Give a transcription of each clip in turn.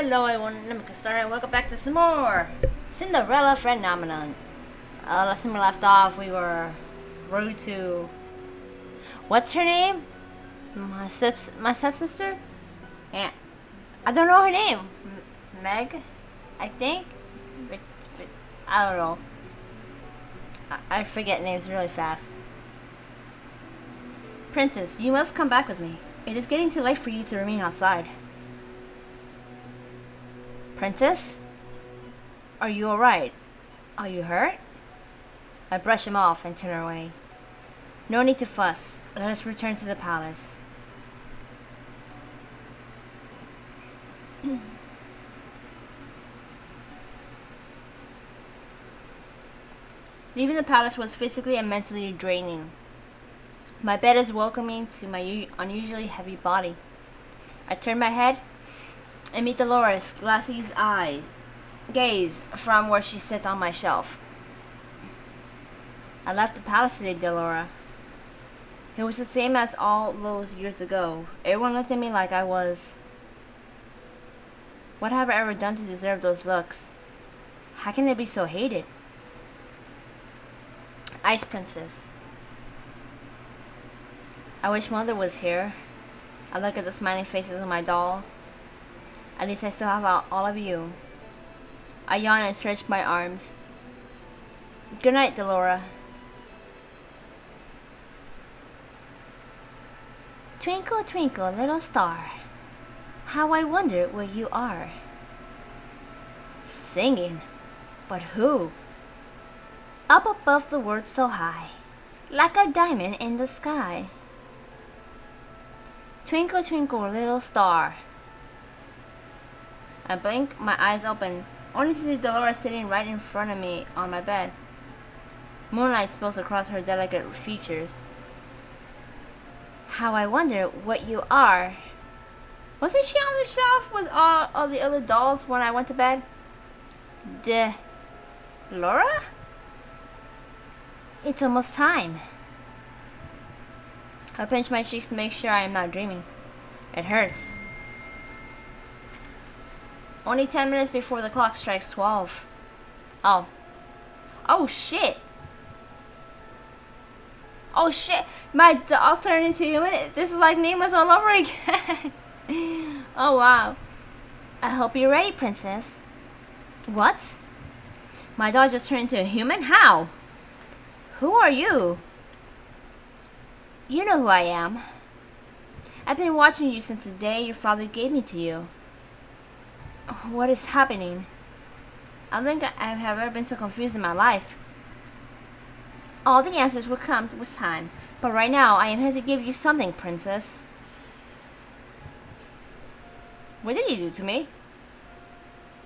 Hello everyone, let me get started and welcome back to some more Cinderella Phenomenon. Last time we left off, we were rude to... What's her name? My stepsister? Yeah, I don't know her name. Meg? I think? I don't know. I forget names really fast. Princess, you must come back with me. It is getting too late for you to remain outside. Princess? Are you alright? Are you hurt? I brush him off and turn away. No need to fuss. Let us return to the palace. Leaving the palace was physically and mentally draining. My bed is welcoming to my unusually heavy body. I turn my head and meet Dolores' glassy gaze from where she sits on my shelf. I left the palace today, Delora. It was the same as all those years ago. Everyone looked at me like I was... What have I ever done to deserve those looks? How can I be so hated? Ice Princess. I wish Mother was here. I look at the smiling faces of my doll. At least I still have all of you. I yawn and stretch my arms. Good night, Delora. Twinkle, twinkle, little star. How I wonder where you are. Singing? But who? Up above the world so high, like a diamond in the sky. Twinkle, twinkle, little star. I blink, my eyes open, only to see Dolores sitting right in front of me on my bed. Moonlight spills across her delicate features. How I wonder what you are. Wasn't she on the shelf with all of the other dolls when I went to bed? Laura? It's almost time. I pinch my cheeks to make sure I am not dreaming. It hurts. Only 10 minutes before the clock strikes 12. Oh. Oh shit. Oh shit. My doll's turned into human. This is like Nameless all over again. Oh wow. I hope you're ready, Princess. What? My doll just turned into a human? How? Who are you? You know who I am. I've been watching you since the day your father gave me to you. What is happening? I don't think I have ever been so confused in my life. All the answers will come with time, but right now I am here to give you something, Princess. What did you do to me?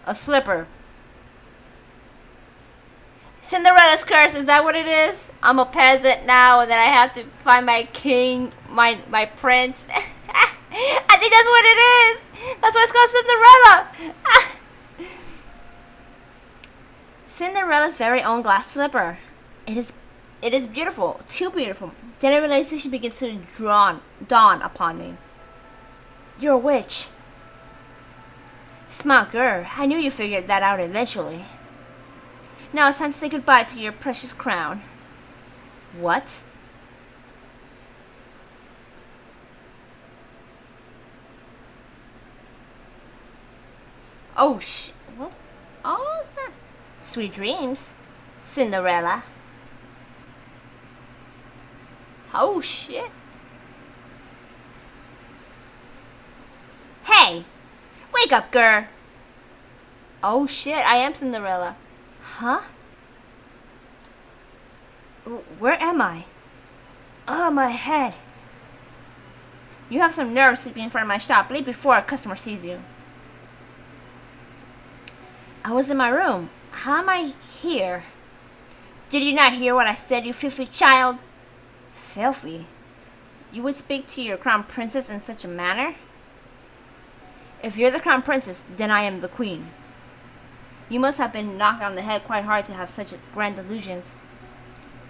A slipper. Cinderella's curse, is that what it is? I'm a peasant now and then I have to find my king, my prince. I think that's what it is. That's why it's called Cinderella. Cinderella's very own glass slipper. It is beautiful, too beautiful. Then a realization begins to dawn upon me. You're a witch. Smart girl, I knew you figured that out eventually. Now it's time to say goodbye to your precious crown. What? Oh what? Oh, it's not. Sweet dreams, Cinderella. Oh shit. Hey! Wake up, girl! Oh shit, I am Cinderella. Huh? Where am I? Oh, my head. You have some nerve sleeping in front of my shop. Leave before a customer sees you. I was in my room. How am I here? Did you not hear what I said, you filthy child? Filthy? You would speak to your crown princess in such a manner? If you're the crown princess, then I am the queen. You must have been knocked on the head quite hard to have such grand delusions.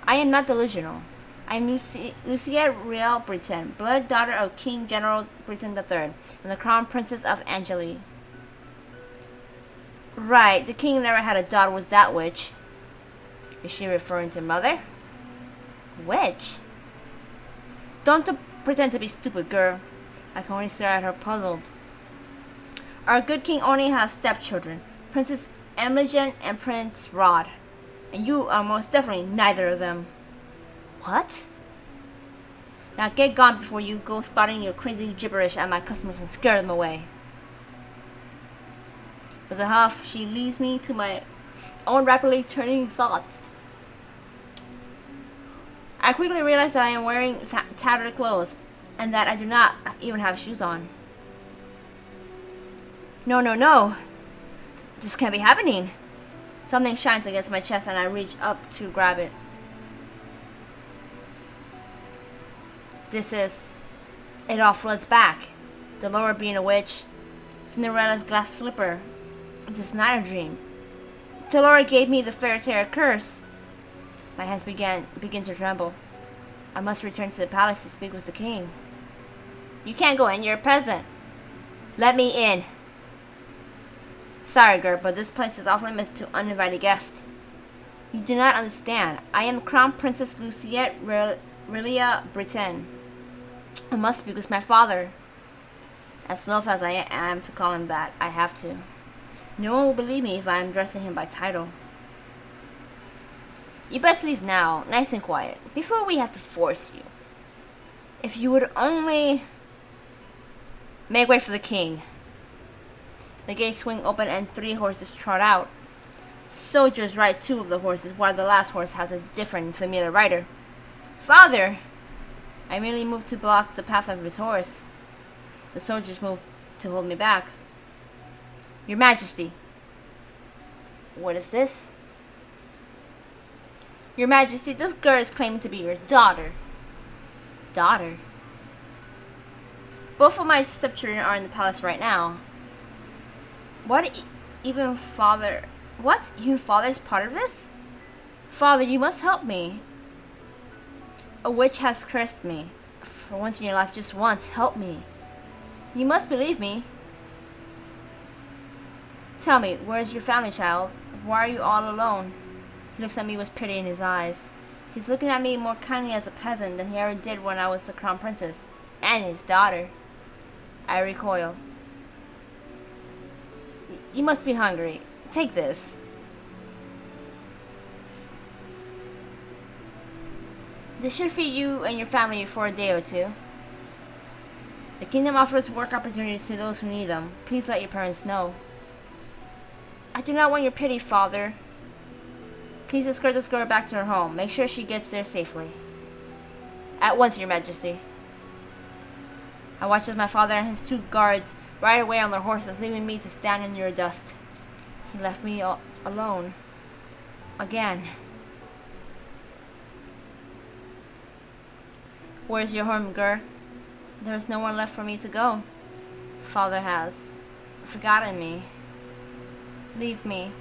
I am not delusional. I am Lucette Real Britain, blood daughter of King General Britain III, and the crown princess of Angielle. Right, the king never had a daughter was that witch. Is she referring to mother? Witch? Don't pretend to be stupid, girl. I can only stare at her puzzled. Our good king only has stepchildren, Princess Imogen and Prince Rod. And you are most definitely neither of them. What? Now get gone before you go spouting your crazy gibberish at my customers and scare them away. With a huff, she leaves me to my own rapidly turning thoughts. I quickly realize that I am wearing tattered clothes and that I do not even have shoes on. No, no, no. This can't be happening. Something shines against my chest and I reach up to grab it. It all floods back. The lower being a witch, Cinderella's glass slipper. It is not a dream. Dolores gave me the Fairytale Curse. My hands begin to tremble. I must return to the palace to speak with the king. You can't go in, you're a peasant. Let me in. Sorry, girl, but this place is off limits to uninvited guests. You do not understand. I am Crown Princess Lucette of Britain. I must speak with my father. As loath as I am to call him that, I have to. No one will believe me if I am addressing him by title. You best leave now, nice and quiet, before we have to force you. If you would only make way for the king. The gates swing open and 3 horses trot out. Soldiers ride 2 of the horses, while the last horse has a different, familiar rider. Father! I merely moved to block the path of his horse. The soldiers moved to hold me back. Your Majesty. What is this? Your Majesty, this girl is claiming to be your daughter. Daughter? Both of my stepchildren are in the palace right now. Even father is part of this? Father, you must help me. A witch has cursed me. For once in your life, just once, help me. You must believe me. Tell me, where is your family, child? Why are you all alone? He looks at me with pity in his eyes. He's looking at me more kindly as a peasant than he ever did when I was the crown princess. And his daughter. I recoil. You must be hungry. Take this. This should feed you and your family for a day or 2. The kingdom offers work opportunities to those who need them. Please let your parents know. I do not want your pity, father. Please escort this girl back to her home. Make sure she gets there safely. At once, your majesty. I watched as my father and his 2 guards ride away on their horses, leaving me to stand in your dust. He left me alone. Again. Where's your home, girl? There's no one left for me to go. Father has forgotten me. Leave me.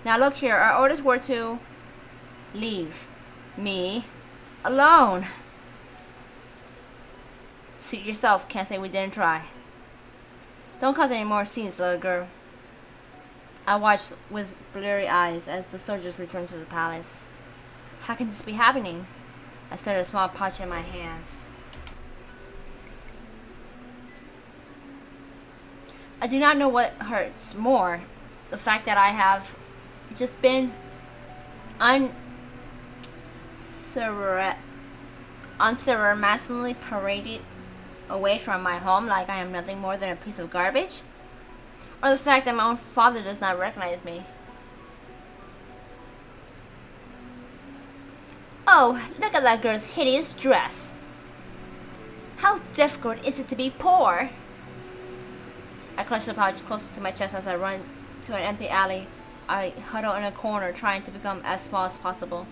Now look here, our orders were to leave me alone. Suit yourself, can't say we didn't try. Don't cause any more scenes, little girl. I watched with blurry eyes as the soldiers returned to the palace. How can this be happening? I stared at a small pouch in my hands. I do not know what hurts more. The fact that I have just been unceremoniously paraded away from my home like I am nothing more than a piece of garbage? Or the fact that my own father does not recognize me? Oh, look at that girl's hideous dress. How difficult is it to be poor? I clutch the pouch closer to my chest as I run to an empty alley. I huddle in a corner, trying to become as small as possible.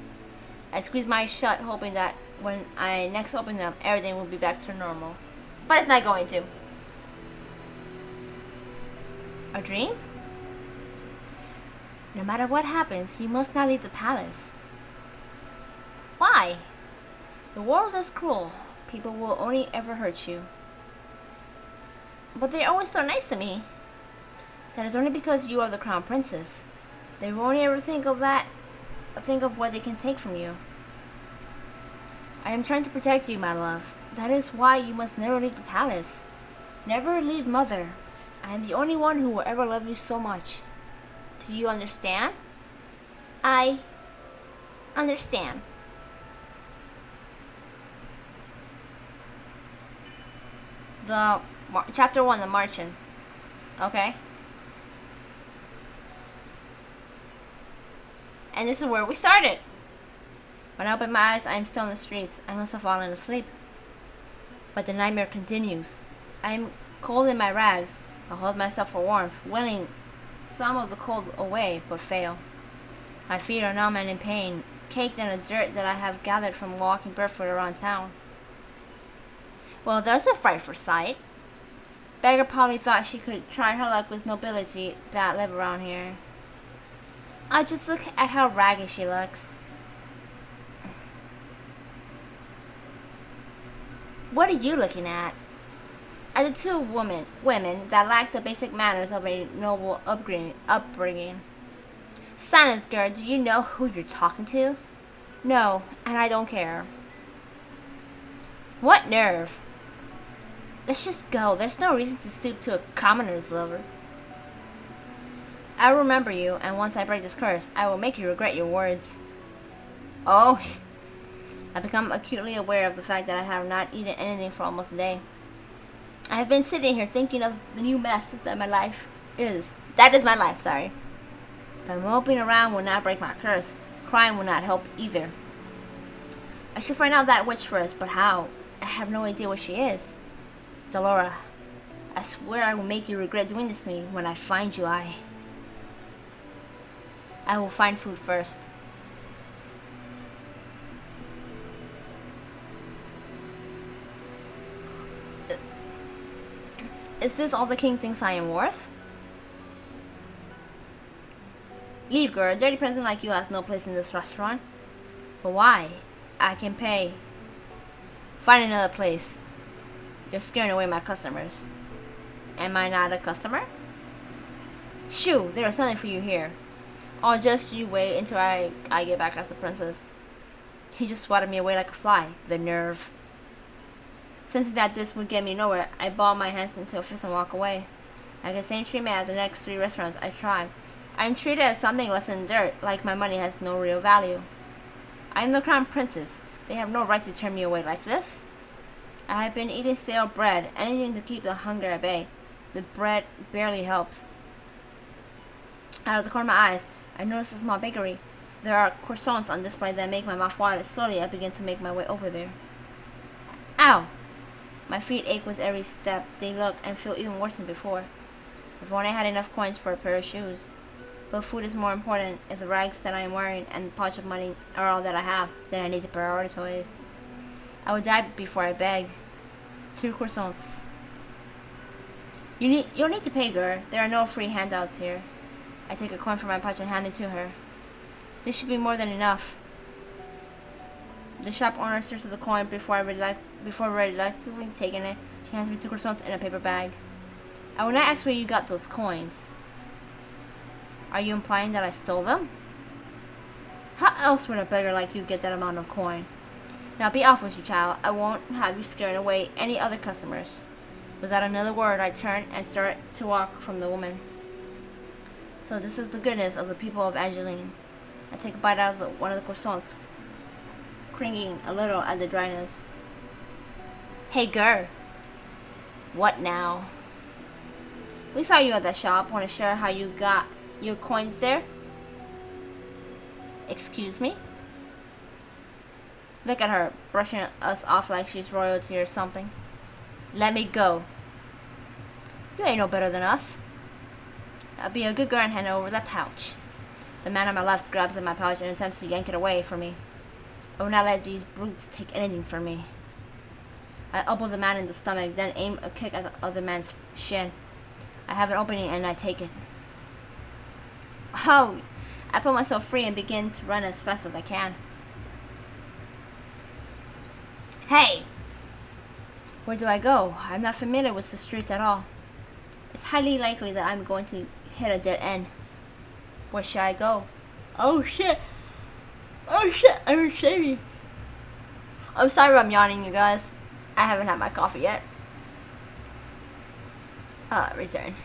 I squeeze my eyes shut, hoping that when I next open them, everything will be back to normal. But it's not going to. A dream? No matter what happens, you must not leave the palace. Why? The world is cruel. People will only ever hurt you. But they're always so nice to me. That is only because you are the crown princess. They won't ever think of that. Think of what they can take from you. I am trying to protect you, my love. That is why you must never leave the palace. Never leave Mother. I am the only one who will ever love you so much. Do you understand? I understand. Chapter 1, the marching. Okay. And this is where we started. When I open my eyes, I am still in the streets. I must have fallen asleep. But the nightmare continues. I am cold in my rags. I hold myself for warmth, willing some of the cold away, but fail. My feet are numb and in pain, caked in the dirt that I have gathered from walking barefoot around town. Well, there's a frightful sight. Beggar probably thought she could try her luck with nobility that live around here. I just look at how ragged she looks. What are you looking at? At the two women that lack the basic manners of a noble upbringing. Silence, girl. Do you know who you're talking to? No, and I don't care. What nerve? Let's just go. There's no reason to stoop to a commoner's lover. I will remember you, and once I break this curse, I will make you regret your words. Oh, I've become acutely aware of the fact that I have not eaten anything for almost a day. I have been sitting here thinking of the new mess that my life is. That is my life, sorry. But moping around will not break my curse. Crying will not help either. I should find out that witch first, but how? I have no idea what she is. Delora, I swear I will make you regret doing this to me. When I find you, I will find food first. Is this all the king thinks I am worth? Leave, girl. A dirty peasant like you has no place in this restaurant. But why? I can pay. Find another place. You're scaring away my customers. Am I not a customer? Shoo, there is something for you here. Oh, just you wait until I get back as a princess. He just swatted me away like a fly. The nerve. Sensing that this would get me nowhere, I ball my hands into a fist and walk away. I get the same treatment at the next 3 restaurants I tried. I am treated as something less than dirt, like my money has no real value. I am the crown princess. They have no right to turn me away like this. I have been eating stale bread, anything to keep the hunger at bay. The bread barely helps. Out of the corner of my eyes, I notice a small bakery. There are croissants on display that make my mouth water. Slowly, I begin to make my way over there. Ow! My feet ache with every step. They look and feel even worse than before. If only I had enough coins for a pair of shoes. But food is more important. If the rags that I am wearing and the pouch of money are all that I have, then I need to prioritize. I will die before I beg. 2 croissants. You'll need to pay, girl. There are no free handouts here. I take a coin from my pouch and hand it to her. This should be more than enough. The shop owner stares at the coin before reluctantly taking it. She hands me 2 croissants in a paper bag. I will not ask where you got those coins. Are you implying that I stole them? How else would a beggar like you get that amount of coin? Now be off with you, child. I won't have you scaring away any other customers. Without another word, I turn and start to walk from the woman. So this is the goodness of the people of Angielle. I take a bite out of one of the croissants, cringing a little at the dryness. Hey, girl. What now? We saw you at that shop. Want to share how you got your coins there? Excuse me? Look at her, brushing us off like she's royalty or something. Let me go. You ain't no better than us. I'll be a good girl and hand over that pouch. The man on my left grabs at my pouch and attempts to yank it away from me. I will not let these brutes take anything from me. I elbow the man in the stomach, then aim a kick at the other man's shin. I have an opening and I take it. Oh! I pull myself free and begin to run as fast as I can. Hey! Where do I go? I'm not familiar with the streets at all. It's highly likely that I'm going to hit a dead end. Where should I go? Oh shit! Oh shit! I'm shaving. I'm sorry if I'm yawning, you guys. I haven't had my coffee yet. Return.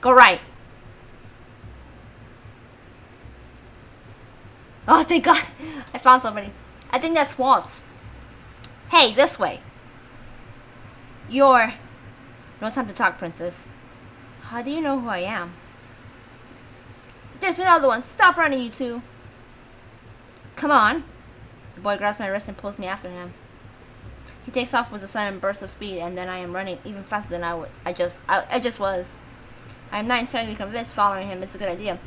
Go right. Oh, thank God. I found somebody. I think that's Waltz. Hey, this way. You're... No time to talk, princess. How do you know who I am? There's another one. Stop running, you two. Come on. The boy grabs my wrist and pulls me after him. He takes off with a sudden burst of speed, and then I am running even faster than I just was. I am not entirely convinced following him is a good idea,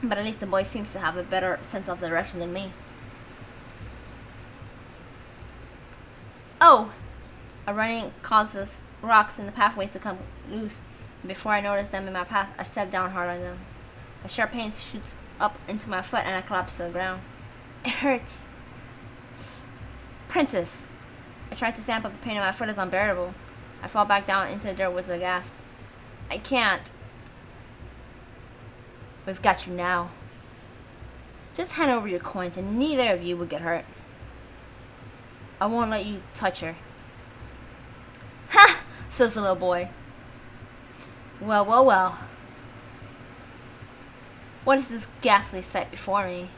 but at least the boy seems to have a better sense of direction than me. Oh! A running causes rocks in the pathways to come loose, and before I notice them in my path, I step down hard on them. A sharp pain shoots up into my foot, and I collapse to the ground. It hurts. Princess! I try to stand, but the pain in my foot is unbearable. I fall back down into the dirt with a gasp. I can't. We've got you now. Just hand over your coins and neither of you will get hurt. I won't let you touch her. Ha! Says the little boy. Well, well, well. What is this ghastly sight before me?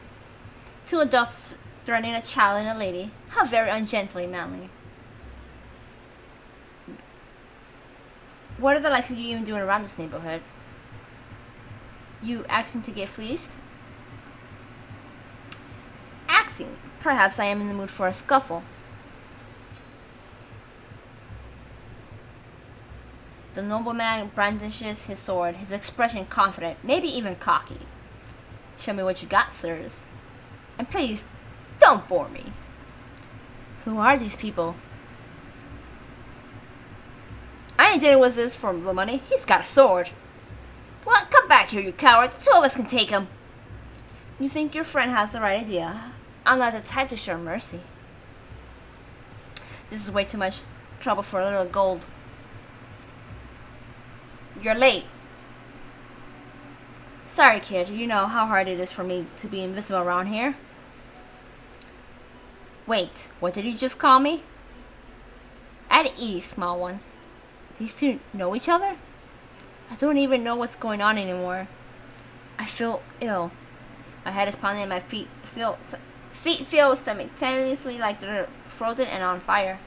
Two adults threatening a child and a lady. How very ungently manly. What are the likes of you even doing around this neighborhood? You asking to get fleeced? Axing. Perhaps I am in the mood for a scuffle. The nobleman brandishes his sword, his expression confident, maybe even cocky. Show me what you got, sirs. And please, don't bore me. Who are these people? I ain't dealing with this for the money. He's got a sword. Well, come back here, you coward. The two of us can take him. You think your friend has the right idea. I'm not the type to show mercy. This is way too much trouble for a little gold. You're late. Sorry, kid. You know how hard it is for me to be invisible around here. Wait, what did you just call me? At ease, small one. These two know each other? I don't even know what's going on anymore. I feel ill. My head is pounding and my feet feel simultaneously like they're frozen and on fire.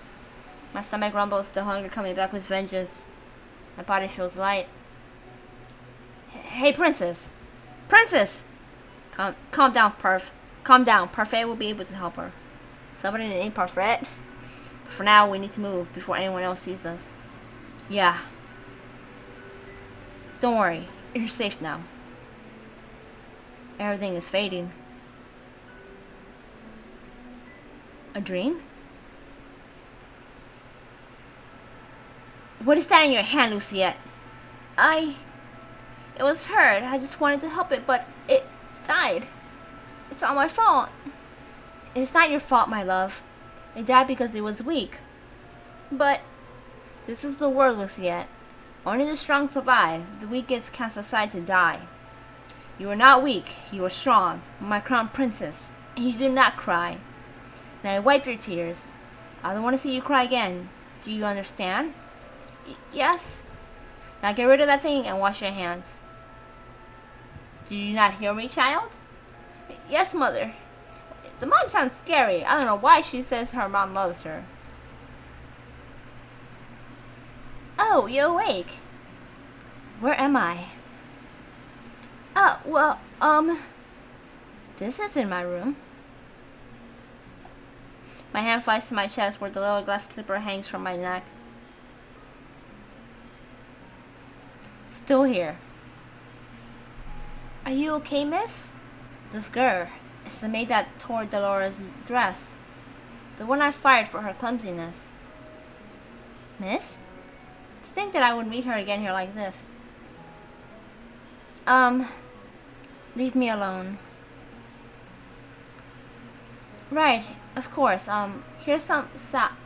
My stomach rumbles, the hunger coming back with vengeance. My body feels light. Hey, princess! Princess! Calm down, Parf. Calm down. Parfait will be able to help her. Somebody named Parfait? But for now, we need to move before anyone else sees us. Yeah. Don't worry. You're safe now. Everything is fading. A dream? What is that in your hand, Lucette? It was hurt. I just wanted to help it, but it died. It's not my fault. It is not your fault, my love. It died because it was weak. But this is the world, Lucette. Only the strong survive. The weak gets cast aside to die. You are not weak. You are strong, my crown princess. And you do not cry. Now wipe your tears. I don't want to see you cry again. Do you understand? Yes. Now get rid of that thing and wash your hands. Do you not hear me, child? Yes, mother. The mom sounds scary. I don't know why she says her mom loves her. Oh, you're awake. Where am I? Well, this isn't my room. My hand flies to my chest where the little glass slipper hangs from my neck. Still here. Are you okay, miss? This girl is the maid that tore Dolores' dress. The one I fired for her clumsiness. Miss? To think that I would meet her again here like this. Leave me alone. Right, of course. Here's some salve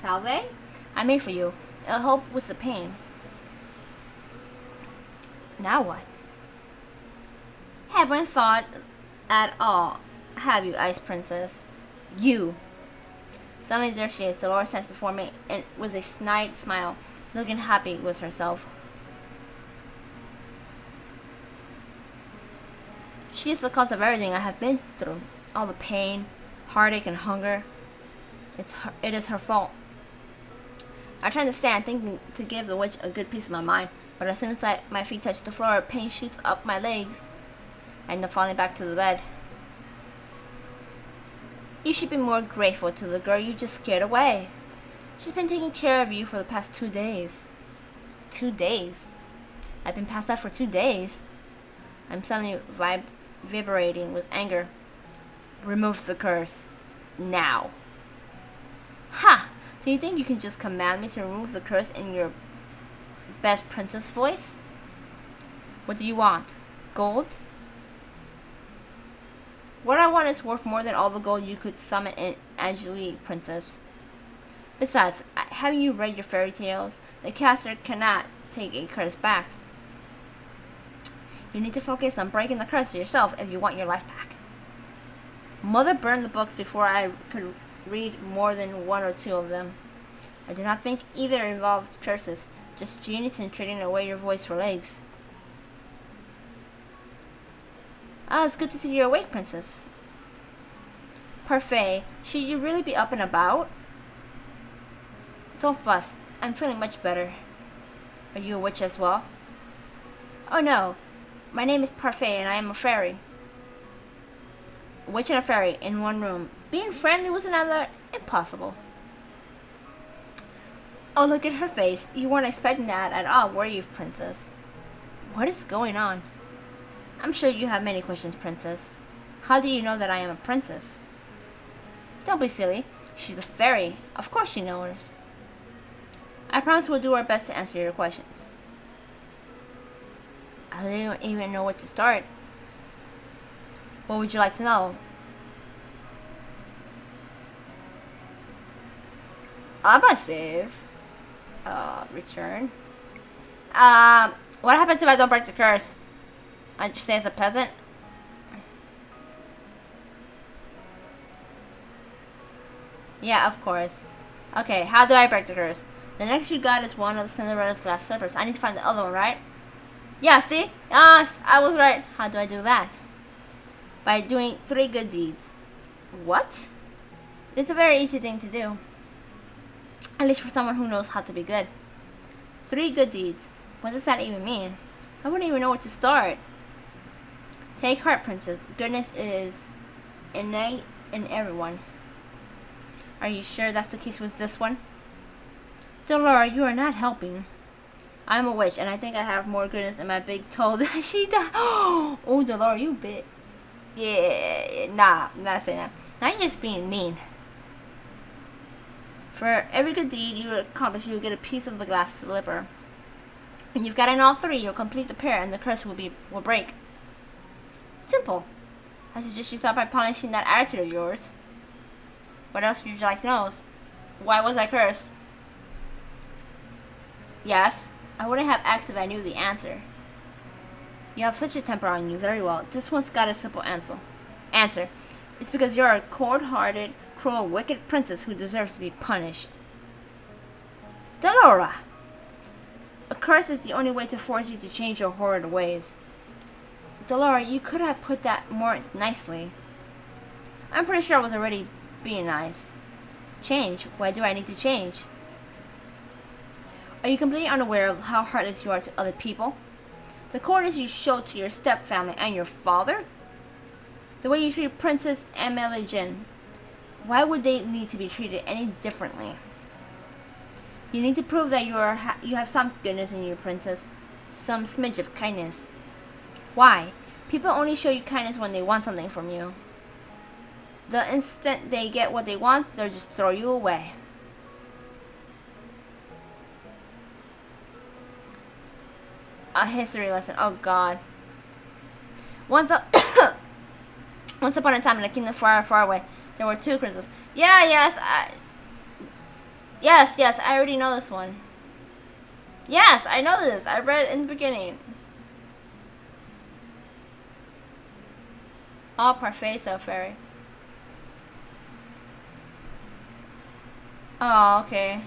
I made for you. It'll help with the pain. Now what? Haven't thought at all, have you, Ice Princess? You. Suddenly there she is, Dolores stands before me, and with a snide smile, looking happy with herself. She is the cause of everything I have been through. All the pain, heartache, and hunger. It is her fault. I try to stand, thinking to give the witch a good piece of my mind, but as soon as my feet touch the floor, pain shoots up my legs. I end up falling back to the bed. You should be more grateful to the girl you just scared away. She's been taking care of you for the past 2 days. 2 days? I've been passed out for 2 days. I'm suddenly vibrating with anger. Remove the curse. Now. Ha! So you think you can just command me to remove the curse in your best princess voice? What do you want? Gold? What I want is worth more than all the gold you could summon in Angielle, Princess. Besides, haven't you read your fairy tales? The caster cannot take a curse back. You need to focus on breaking the curse yourself if you want your life back. Mother burned the books before I could read more than 1 or 2 of them. I do not think either involved curses, just genius in trading away your voice for legs. It's good to see you're awake, Princess. Parfait, should you really be up and about? Don't fuss. I'm feeling much better. Are you a witch as well? Oh no. My name is Parfait and I am a fairy. A witch and a fairy in one room. Being friendly with another? Impossible. Oh, look at her face. You weren't expecting that at all, were you, Princess? What is going on? I'm sure you have many questions, Princess. How do you know that I am a princess? Don't be silly. She's a fairy. Of course she knows. I promise we'll do our best to answer your questions. I don't even know where to start. What would you like to know? I'm gonna save. Return. What happens if I don't break the curse? I just stay as a peasant? Yeah, of course. Okay, how do I break the curse? The next you got is one of the Cinderella's glass slippers. I need to find the other one, right? Yeah, see? Yes, I was right. How do I do that? By doing 3 good deeds. What? It's a very easy thing to do. At least for someone who knows how to be good. 3 good deeds. What does that even mean? I wouldn't even know where to start. Take heart, Princess. Goodness is innate in everyone. Are you sure that's the case with this one? Dolores, you are not helping. I'm a witch, and I think I have more goodness in my big toe than she does. Oh, Dolores, you bit. Yeah, nah, I'm not saying that. Now you're just being mean. For every good deed you accomplish, you will get a piece of the glass slipper. When you've gotten all 3, you'll complete the pair, and the curse will break. Simple. I suggest you start by punishing that attitude of yours. What else would you like to know? Why was I cursed? Yes, I wouldn't have asked if I knew the answer. You have such a temper on you. Very well. This one's got a simple answer. It's because you're a cold-hearted, cruel, wicked princess who deserves to be punished. Dolores! A curse is the only way to force you to change your horrid ways. Dolores, you could have put that more nicely. I'm pretty sure I was already being nice. Change? Why do I need to change? Are you completely unaware of how heartless you are to other people? The coldness you show to your stepfamily and your father? The way you treat Princess Angielle. Why would they need to be treated any differently? You need to prove that you have some goodness in you, Princess. Some smidge of kindness. Why? People only show you kindness when they want something from you. The instant they get what they want, they'll just throw you away. A history lesson. Oh God. Once upon a time in a kingdom far, far away, there were 2 crystals. Yes, I already know this one. Yes, I know this. I read it in the beginning. Oh, parfait, so fairy. Oh, okay.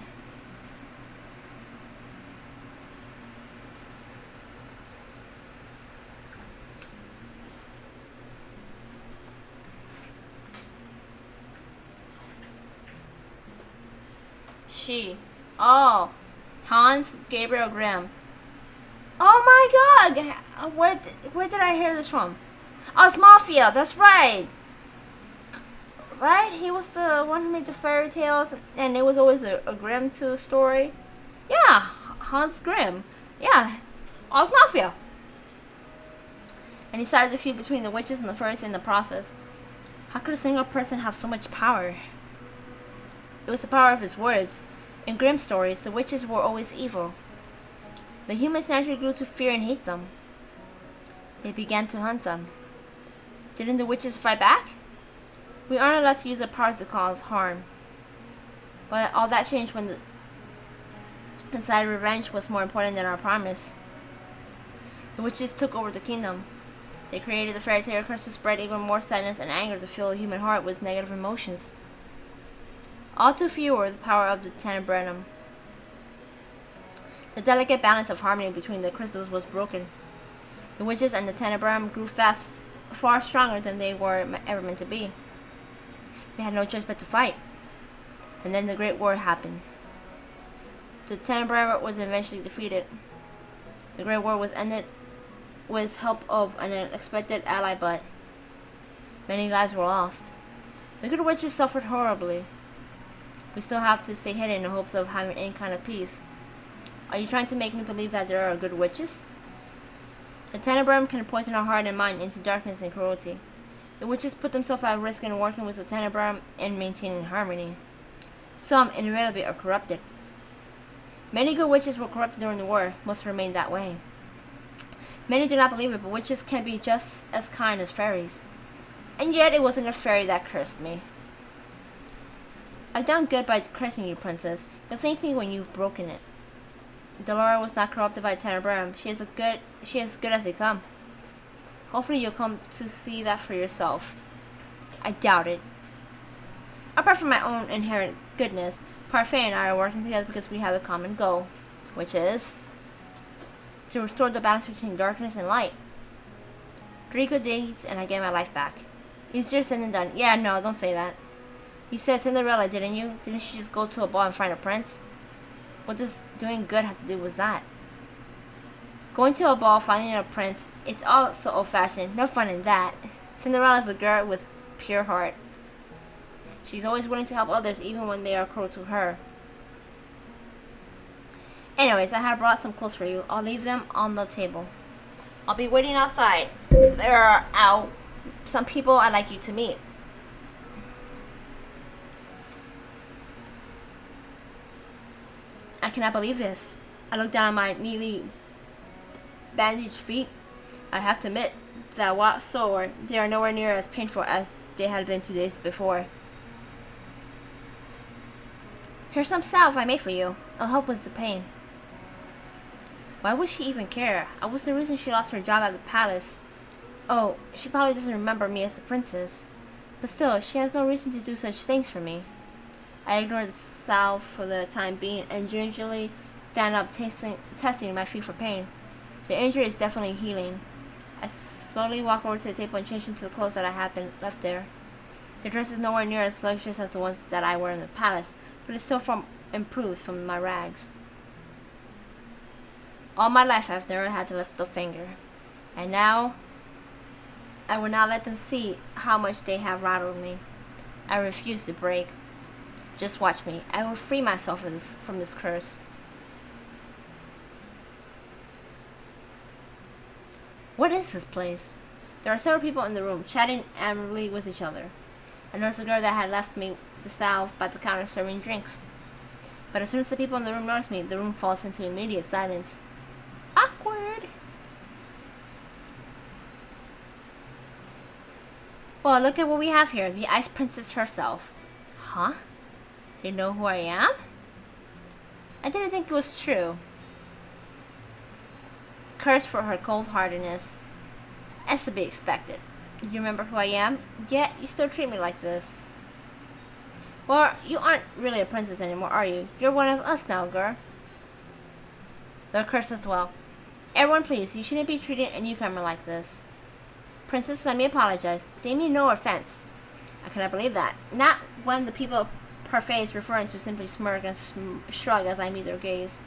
She. Oh, Hans Gabriel Grimm. Oh my God! Where did I hear this from? Osmophia. That's right. Right? He was the one who made the fairy tales, and it was always a Grimm too story. Yeah, Hans Grimm. Yeah, Osmophia. And he started the feud between the witches and the fairies in the process. How could a single person have so much power? It was the power of his words. In Grimm stories, the witches were always evil. The humans naturally grew to fear and hate them. They began to hunt them. Didn't the witches fight back? We aren't allowed to use our powers to cause harm. But all that changed when the decided revenge was more important than our promise. The witches took over the kingdom. They created the Fairytale Curse to spread even more sadness and anger to fill the human heart with negative emotions. All too few were the power of the Tenebrarum. The delicate balance of harmony between the crystals was broken. The witches and the Tenebrarum grew fast, far stronger than they were ever meant to be. They had no choice but to fight. And then the Great War happened. The Tenebrarum was eventually defeated. The Great War was ended with help of an unexpected ally, but many lives were lost. The good witches suffered horribly. We still have to stay hidden in the hopes of having any kind of peace. Are you trying to make me believe that there are good witches? The Tenebrarum can poison our heart and mind into darkness and cruelty. The witches put themselves at risk in working with the Tenebrarum and maintaining harmony. Some, inevitably, are corrupted. Many good witches were corrupted during the war, most remain that way. Many do not believe it, but witches can be just as kind as fairies. And yet it wasn't a fairy that cursed me. I've done good by cursing you, princess. You'll thank me when you've broken it. Delora was not corrupted by Tenebrarum. She is as good as they come. Hopefully you'll come to see that for yourself. I doubt it. Apart from my own inherent goodness, Parfait and I are working together because we have a common goal, which is to restore the balance between darkness and light. 3 good deeds and I get my life back. Easier said than done. Yeah, no, don't say that. You said Cinderella, didn't you? Didn't she just go to a ball and find a prince? What does doing good have to do with that? Going to a ball, finding a prince, it's all so old-fashioned. No fun in that. Cinderella's a girl with pure heart. She's always willing to help others even when they are cruel to her. Anyways, I have brought some clothes for you. I'll leave them on the table. I'll be waiting outside. There are some people I'd like you to meet. I cannot believe this. I look down at my neatly bandaged feet. I have to admit that while sore, they are nowhere near as painful as they had been 2 days before. Here's some salve I made for you. It'll help with the pain. Why would she even care? I was the reason she lost her job at the palace. Oh, she probably doesn't remember me as the princess. But still, she has no reason to do such things for me. I ignored the salve for the time being and gingerly stand up, testing my feet for pain. The injury is definitely healing. I slowly walk over to the table and change into the clothes that I had been left there. The dress is nowhere near as luxurious as the ones that I wear in the palace, but it's still improved from my rags. All my life I've never had to lift a finger. And now, I will not let them see how much they have rattled me. I refuse to break. Just watch me. I will free myself from this curse. What is this place? There are several people in the room, chatting amicably with each other. I noticed the girl that had left me the salve by the counter serving drinks. But as soon as the people in the room notice me, the room falls into immediate silence. Awkward! Well, look at what we have here. The Ice Princess herself. Huh? Do you know who I am? I didn't think it was true. cursed for her cold-heartedness. As to be expected. You remember who I am? Yet you still treat me like this. Well, you aren't really a princess anymore, are you? You're one of us now, girl. They're cursed as well. Everyone, please, you shouldn't be treating a newcomer like this. Princess, let me apologize. They mean no offense. I cannot believe that. Not when the people of Parfait is referring to simply smirk and shrug as I meet their gaze.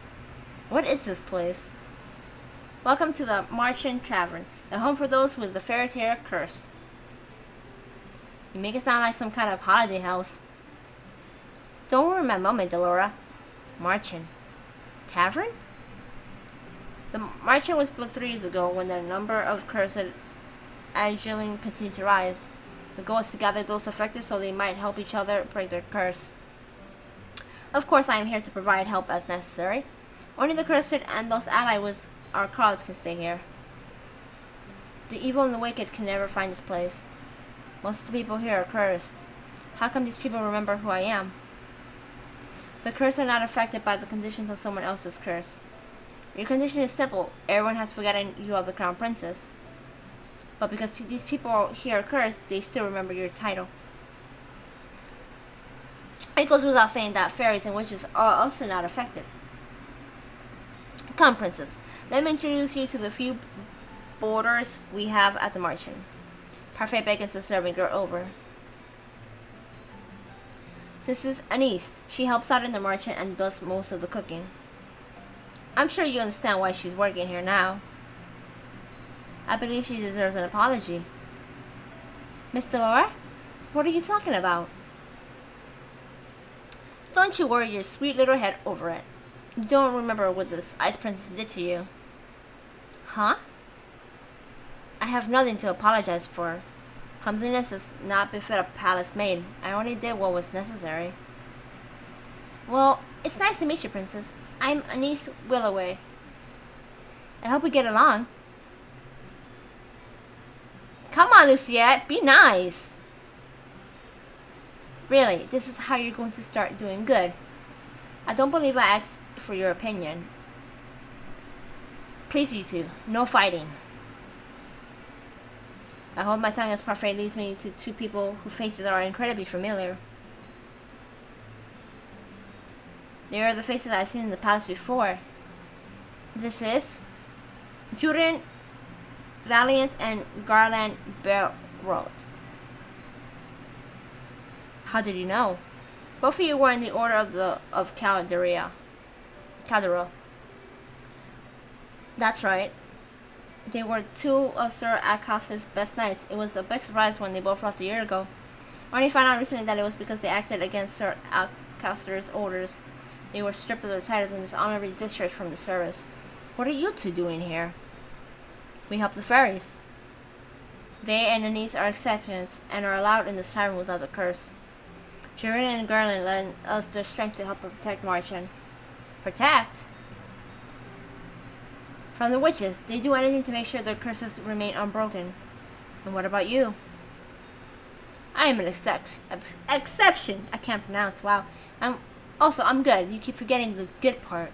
What is this place? Welcome to the Marchand Tavern, a home for those who is the Fairytale Curse. You make it sound like some kind of holiday house. Don't ruin my moment, Delora. Marchand Tavern? The Marchand was built 3 years ago when the number of cursed Angielle continued to rise. The goal is to gather those affected so they might help each other break their curse. Of course, I am here to provide help as necessary. Only the cursed and those allied with our cause can stay here. The evil and the wicked can never find this place. Most of the people here are cursed. How come these people remember who I am? The cursed are not affected by the conditions of someone else's curse. Your condition is simple. Everyone has forgotten you are the crown princess. But because these people here are cursed, they still remember your title. It goes without saying that fairies and witches are also not affected. Come, princess. Let me introduce you to the few boarders we have at the Marchand. Parfait beckons the serving girl over. This is Anise. She helps out in the Marchand and does most of the cooking. I'm sure you understand why she's working here now. I believe she deserves an apology. Miss Delora? What are you talking about? Don't you worry your sweet little head over it. You don't remember what this ice princess did to you. Huh? I have nothing to apologize for. Clumsiness does not befit a palace maid. I only did what was necessary. Well, it's nice to meet you, princess. I'm Anise Willoway. I hope we get along. Come on, Lucette, be nice. Really, this is how you're going to start doing good. I don't believe I asked for your opinion. Please, you two, no fighting. I hold my tongue as Parfait leads me to 2 people whose faces are incredibly familiar. They are the faces I've seen in the palace before. This is Jurin Valiant and Garland Barrot. How did you know? Both of you were in the order of Calderia. That's right. They were 2 of Sir Alcaster's best knights. It was a big surprise when they both left a year ago. I only found out recently that it was because they acted against Sir Alcaster's orders. They were stripped of their titles and dishonorably discharged from the service. What are you 2 doing here? We help the fairies. They and Anise are exceptions and are allowed in this tavern without the curse. Jurin and Garland lend us their strength to help protect Marchand. Protect? From the witches. They do anything to make sure their curses remain unbroken. And what about you? I am an exception. I can't pronounce. Wow. I'm good. You keep forgetting the good part.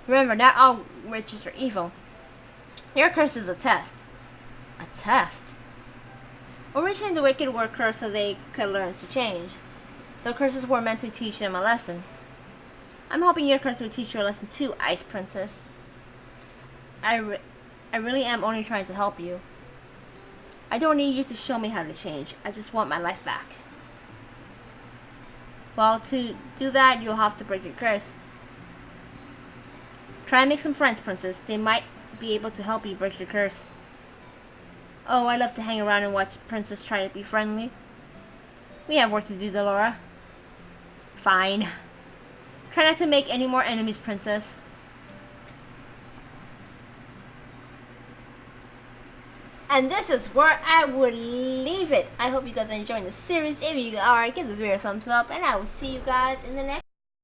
Remember, not all witches are evil. Your curse is a test. A test? Originally, the wicked were cursed so they could learn to change. The curses were meant to teach them a lesson. I'm hoping your curse will teach you a lesson too, Ice Princess. I really am only trying to help you. I don't need you to show me how to change. I just want my life back. Well, to do that, you'll have to break your curse. Try and make some friends, Princess. They might be able to help you break your curse. Oh, I love to hang around and watch Princess try to be friendly. We have work to do, Delora. Fine. Try not to make any more enemies, Princess. And this is where I would leave it. I hope you guys are enjoying the series. If you are, give the video a thumbs up. And I will see you guys in the next